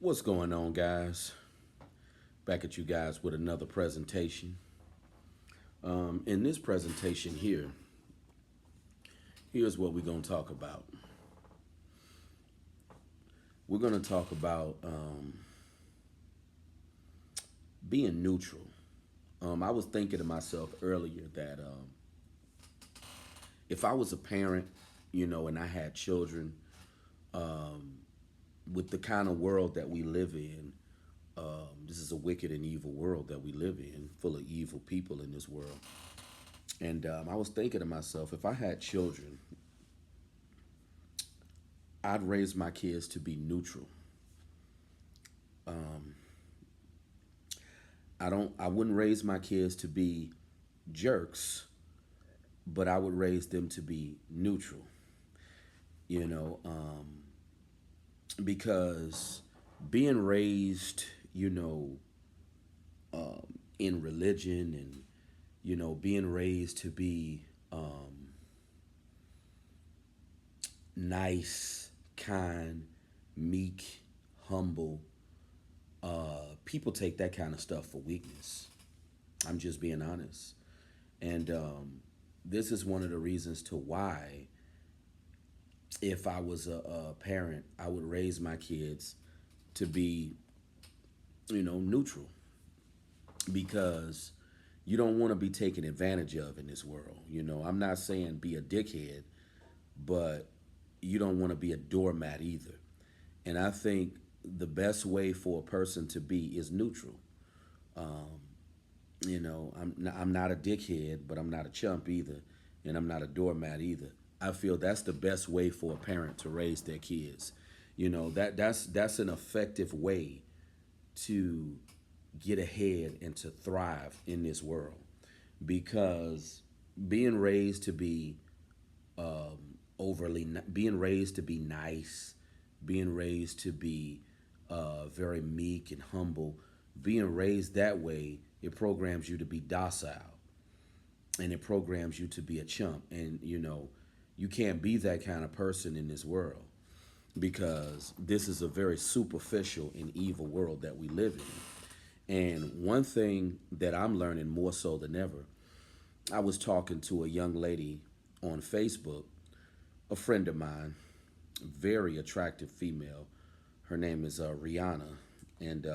What's going on, guys? Back at you guys with another presentation. In this presentation here's what we're going to talk about. We're going to talk about being neutral. I was thinking to myself earlier that if I was a parent, and I had children, with the kind of world that we live in, this is a wicked and evil world that we live in, full of evil people in this world. And I was thinking to myself, if I had children, I'd raise my kids to be neutral. I wouldn't raise my kids to be jerks, but I would raise them to be neutral. You know, because being raised, in religion and being raised to be nice, kind, meek, humble. People take that kind of stuff for weakness. I'm just being honest. And this is one of the reasons to why, if I was a parent, I would raise my kids to be, neutral. Because you don't want to be taken advantage of in this world. I'm not saying be a dickhead, but you don't want to be a doormat either. And I think the best way for a person to be is neutral. Um, I'm not a dickhead, but I'm not a chump either, and I'm not a doormat either. I feel that's the best way for a parent to raise their kids. That's an effective way to get ahead and to thrive in this world, because being raised to be being raised to be nice, being raised to be very meek and humble, being raised that way, it programs you to be docile, and it programs you to be a chump. And you can't be that kind of person in this world, because this is a very superficial and evil world that we live in. And one thing that I'm learning more so than ever, I was talking to a young lady on Facebook, a friend of mine, very attractive female. Her name is Rihanna. And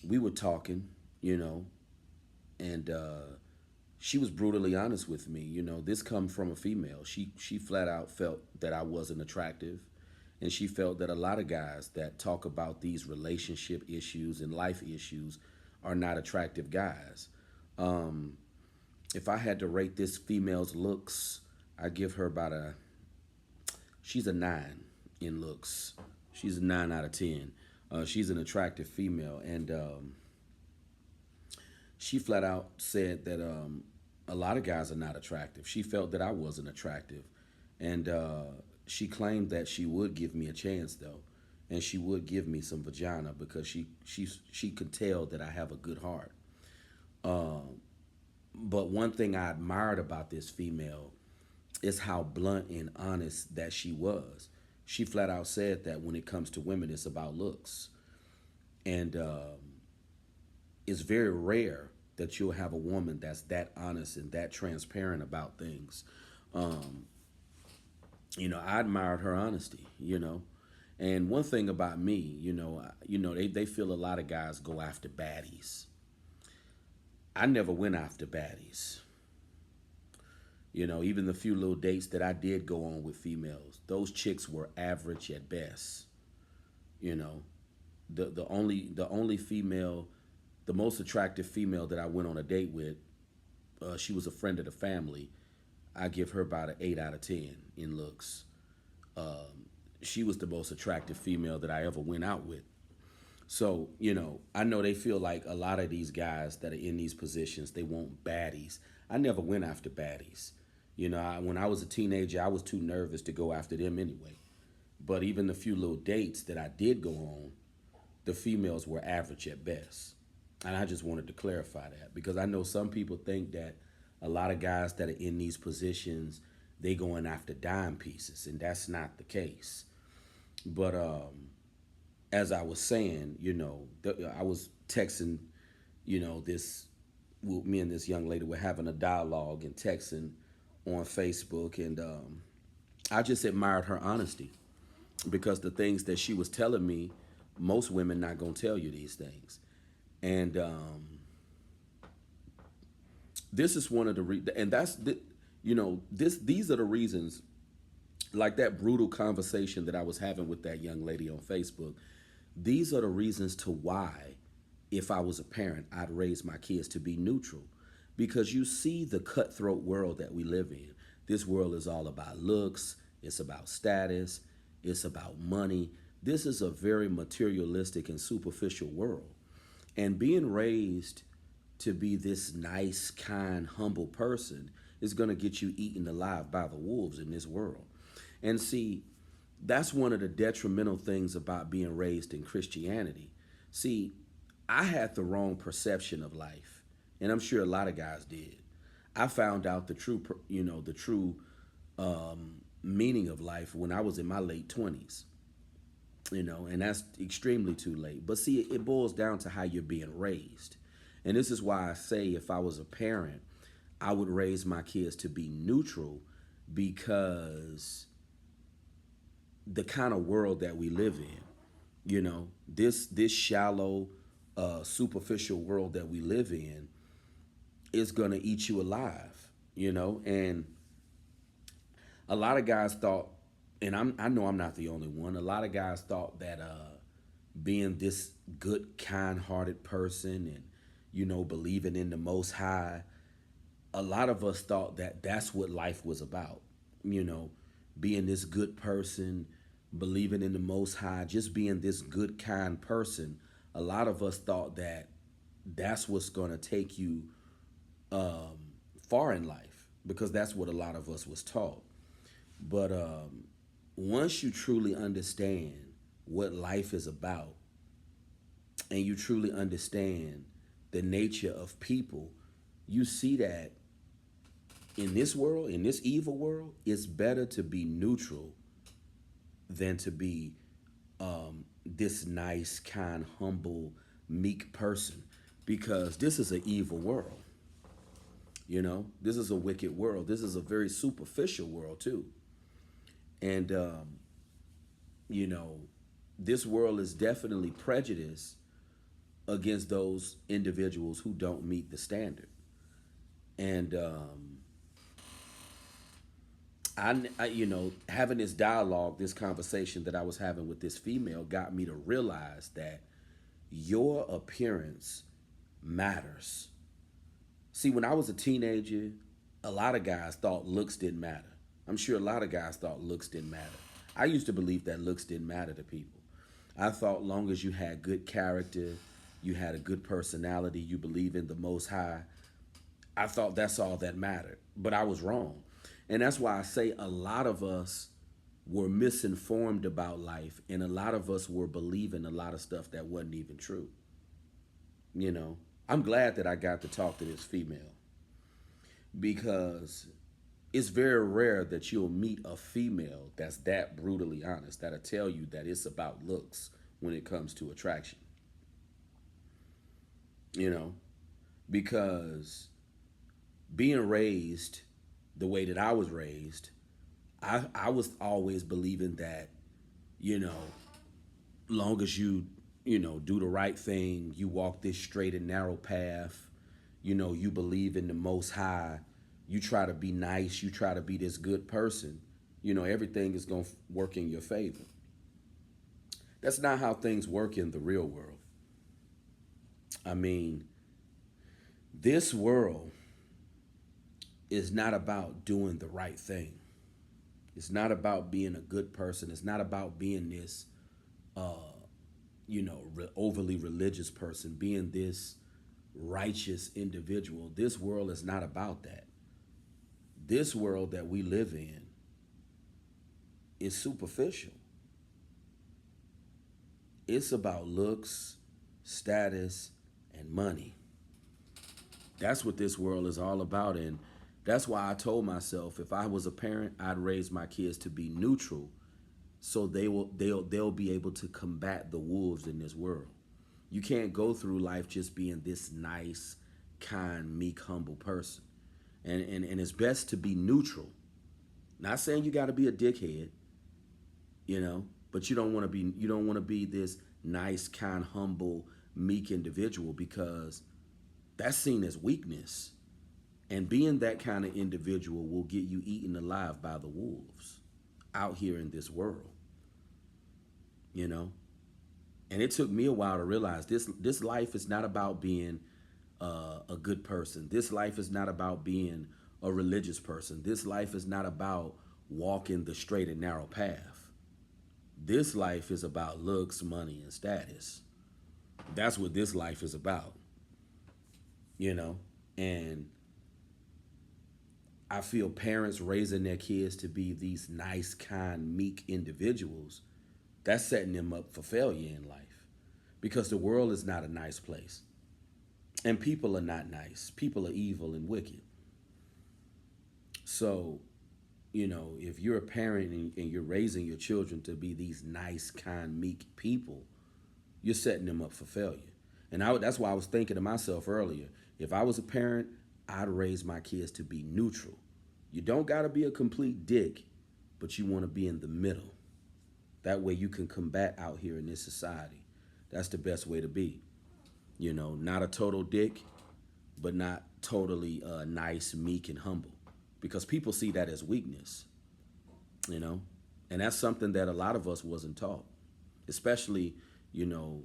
we were talking, you know, and she was brutally honest with me. This come from a female. She flat out felt that I wasn't attractive, and she felt that a lot of guys that talk about these relationship issues and life issues are not attractive guys. Um, if I had to rate this female's looks, I give her about a she's a 9 in looks. She's a 9 out of 10. She's an attractive female, and she flat out said that a lot of guys are not attractive. She felt that I wasn't attractive, and she claimed that she would give me a chance though, and she would give me some vagina, because she could tell that I have a good heart. But one thing I admired about this female is how blunt and honest that she was. She flat out said that when it comes to women, it's about looks, and it's very rare that you'll have a woman that's that honest and that transparent about things. Um, I admired her honesty. And one thing about me, they feel a lot of guys go after baddies. I never went after baddies. Even the few little dates that I did go on with females, those chicks were average at best. You know, the only female, the most attractive female that I went on a date with, she was a friend of the family. I give her about an 8 out of 10 in looks. She was the most attractive female that I ever went out with. So, I know they feel like a lot of these guys that are in these positions, they want baddies. I never went after baddies. When I was a teenager, I was too nervous to go after them anyway. But even the few little dates that I did go on, the females were average at best. And I just wanted to clarify that, because I know some people think that a lot of guys that are in these positions, they going after dime pieces, and that's not the case. But as I was saying, I was texting, this, well, me and this young lady were having a dialogue and texting on Facebook, and I just admired her honesty because the things that she was telling me, most women not gonna tell you these things, and this is one of the and that's the, these are the reasons, like that brutal conversation that I was having with that young lady on Facebook. These are the reasons to why, if I was a parent, I'd raise my kids to be neutral. Because you see the cutthroat world that we live in. This world is all about looks, it's about status, it's about money. This is a very materialistic and superficial world. And being raised to be this nice, kind, humble person is going to get you eaten alive by the wolves in this world. And see, that's one of the detrimental things about being raised in Christianity. See, I had the wrong perception of life, and I'm sure a lot of guys did. I found out the true meaning of life when I was in my late 20s, and that's extremely too late. But see, it boils down to how you're being raised. And this is why I say, if I was a parent, I would raise my kids to be neutral, because the kind of world that we live in, this shallow, superficial world that we live in is gonna eat you alive, and a lot of guys thought, and I know I'm not the only one. A lot of guys thought that being this good, kind-hearted person and believing in the Most High, a lot of us thought that that's what life was about. Being this good person, believing in the Most High, just being this good, kind person. A lot of us thought that that's what's gonna take you far in life, because that's what a lot of us was taught. But once you truly understand what life is about, and you truly understand the nature of people, you see that in this world, in this evil world, it's better to be neutral than to be this nice, kind, humble, meek person, because this is an evil world. This is a wicked world. This is a very superficial world too. And this world is definitely prejudiced against those individuals who don't meet the standard. And having this dialogue, this conversation that I was having with this female got me to realize that your appearance matters. See, when I was a teenager, a lot of guys thought looks didn't matter. I'm sure a lot of guys thought looks didn't matter. I used to believe that looks didn't matter to people. I thought long as you had good character, you had a good personality, you believe in the Most High, I thought that's all that mattered. But I was wrong. And that's why I say a lot of us were misinformed about life, and a lot of us were believing a lot of stuff that wasn't even true. I'm glad that I got to talk to this female, because it's very rare that you'll meet a female that's that brutally honest, that'll tell you that it's about looks when it comes to attraction. Because being raised the way that I was raised, I was always believing that, long as you, do the right thing, you walk this straight and narrow path, you believe in the Most High, you try to be nice, you try to be this good person, everything is going to work in your favor. That's not how things work in the real world. I mean, this world is not about doing the right thing. It's not about being a good person. It's not about being this, overly religious person, being this righteous individual. This world is not about that. This world that we live in is superficial. It's about looks, status, and money. That's what this world is all about. And that's why I told myself, if I was a parent, I'd raise my kids to be neutral, so they'll be able to combat the wolves in this world. You can't go through life just being this nice, kind, meek, humble person. And it's best to be neutral. Not saying you got to be a dickhead, you know, but you don't want to be this nice, kind, humble, meek individual, because that's seen as weakness. And being that kind of individual will get you eaten alive by the wolves out here in this world, you know? And it took me a while to realize this life is not about being a good person. This life is not about being a religious person. This life is not about walking the straight and narrow path. This life is about looks, money, and status. That's what this life is about, you know? And I feel parents raising their kids to be these nice, kind, meek individuals, that's setting them up for failure in life, because the world is not a nice place. And people are not nice. People are evil and wicked. So, you know, if you're a parent and you're raising your children to be these nice, kind, meek people, you're setting them up for failure. And that's why I was thinking to myself earlier, if I was a parent, I'd raise my kids to be neutral. You don't got to be a complete dick, but you want to be in the middle. That way you can combat out here in this society. That's the best way to be. You know, not a total dick, but not totally nice, meek, and humble. Because people see that as weakness, you know? And that's something that a lot of us wasn't taught. Especially, you know,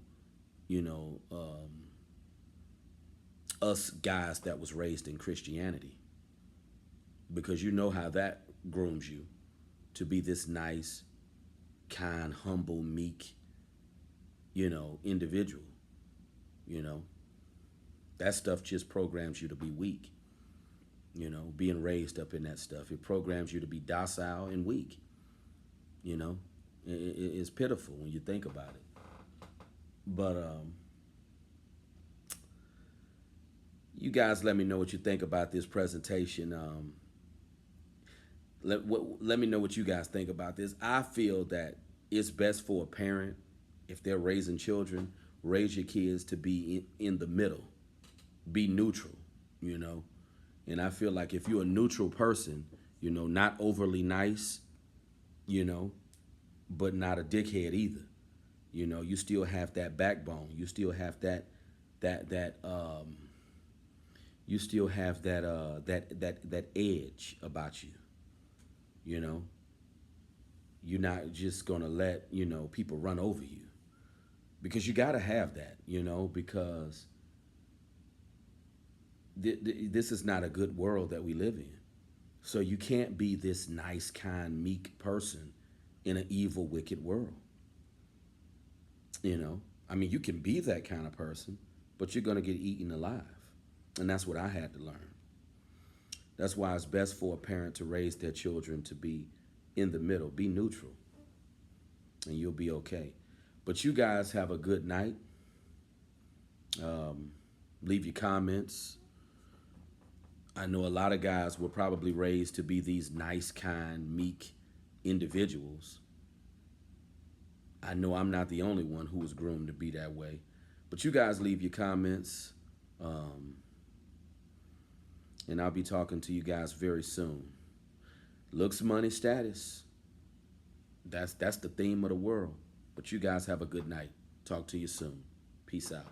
us guys that was raised in Christianity. Because you know how that grooms you to be this nice, kind, humble, meek, you know, individual. You know, that stuff just programs you to be weak. You know, being raised up in that stuff, it programs you to be docile and weak. You know, it's pitiful when you think about it. But you guys, let me know what you think about this presentation. Let me know what you guys think about this. I feel that it's best for a parent, if they're raising children, raise your kids to be in the middle, be neutral, you know. And I feel like if you're a neutral person, you know, not overly nice, you know, but not a dickhead either. You know, you still have that backbone. You still have you still have that edge about you. You know, you're not just gonna let, you know, people run over you, because you gotta have that, you know, because this is not a good world that we live in. So you can't be this nice, kind, meek person in an evil, wicked world. You know, I mean, you can be that kind of person, but you're gonna get eaten alive, and that's what I had to learn. That's why it's best for a parent to raise their children to be in the middle, be neutral, and you'll be okay. But you guys have a good night. Leave your comments. I know a lot of guys were probably raised to be these nice, kind, meek individuals. I know I'm not the only one who was groomed to be that way. But you guys leave your comments. And I'll be talking to you guys very soon. Looks, money, status. That's the theme of the world. But you guys have a good night. Talk to you soon. Peace out.